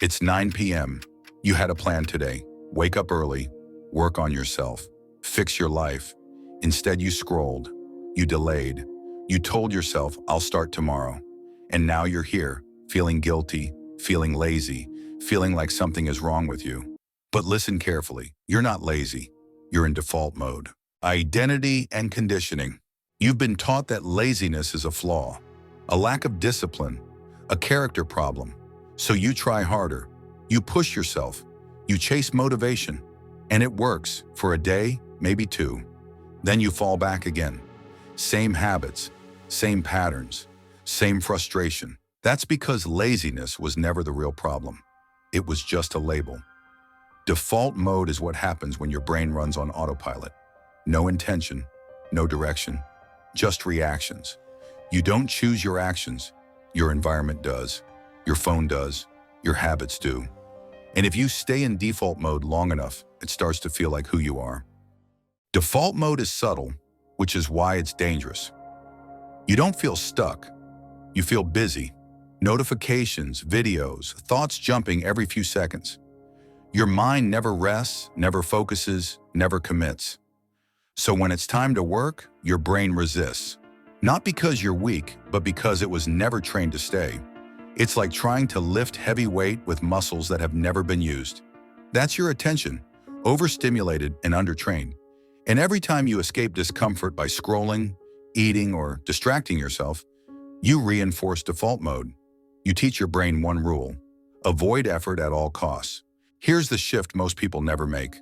It's 9 p.m. You had a plan today. Wake up early, work on yourself, fix your life. Instead, you scrolled, you delayed, you told yourself, I'll start tomorrow. And now you're here, feeling guilty, feeling lazy, feeling like something is wrong with you. But listen carefully, you're not lazy. You're in default mode. Identity and conditioning. You've been taught that laziness is a flaw, a lack of discipline, a character problem. So you try harder, you push yourself, you chase motivation, and it works for a day, maybe two. Then you fall back again. Same habits, same patterns, same frustration. That's because laziness was never the real problem. It was just a label. Default mode is what happens when your brain runs on autopilot. No intention, no direction, just reactions. You don't choose your actions, your environment does. Your phone does, your habits do. And if you stay in default mode long enough, it starts to feel like who you are. Default mode is subtle, which is why it's dangerous. You don't feel stuck. You feel busy. Notifications, videos, thoughts jumping every few seconds. Your mind never rests, never focuses, never commits. So when it's time to work, your brain resists. Not because you're weak, but because it was never trained to stay. It's like trying to lift heavy weight with muscles that have never been used. That's your attention, overstimulated and undertrained. And every time you escape discomfort by scrolling, eating, or distracting yourself, you reinforce default mode. You teach your brain one rule: avoid effort at all costs. Here's the shift most people never make.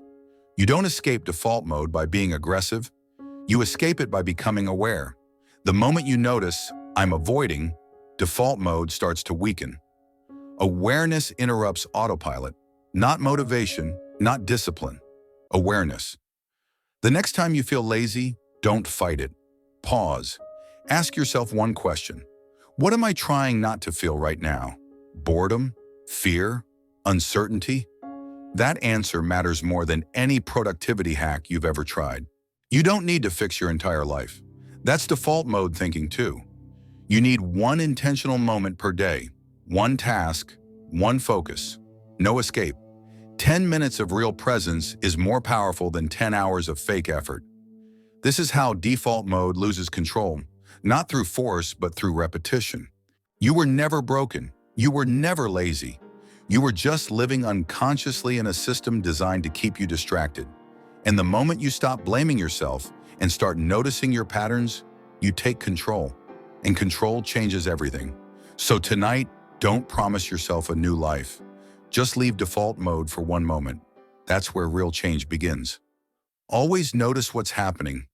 You don't escape default mode by being aggressive. You escape it by becoming aware. The moment you notice, I'm avoiding, default mode starts to weaken. Awareness interrupts autopilot, not motivation, not discipline. Awareness. The next time you feel lazy, don't fight it. Pause. Ask yourself one question. What am I trying not to feel right now? Boredom? Fear? Uncertainty? That answer matters more than any productivity hack you've ever tried. You don't need to fix your entire life. That's default mode thinking too. You need one intentional moment per day, one task, one focus, no escape. 10 minutes of real presence is more powerful than 10 hours of fake effort. This is how default mode loses control, not through force, but through repetition. You were never broken. You were never lazy. You were just living unconsciously in a system designed to keep you distracted. And the moment you stop blaming yourself and start noticing your patterns, you take control. And control changes everything. So tonight, don't promise yourself a new life. Just leave default mode for one moment. That's where real change begins. Always notice what's happening.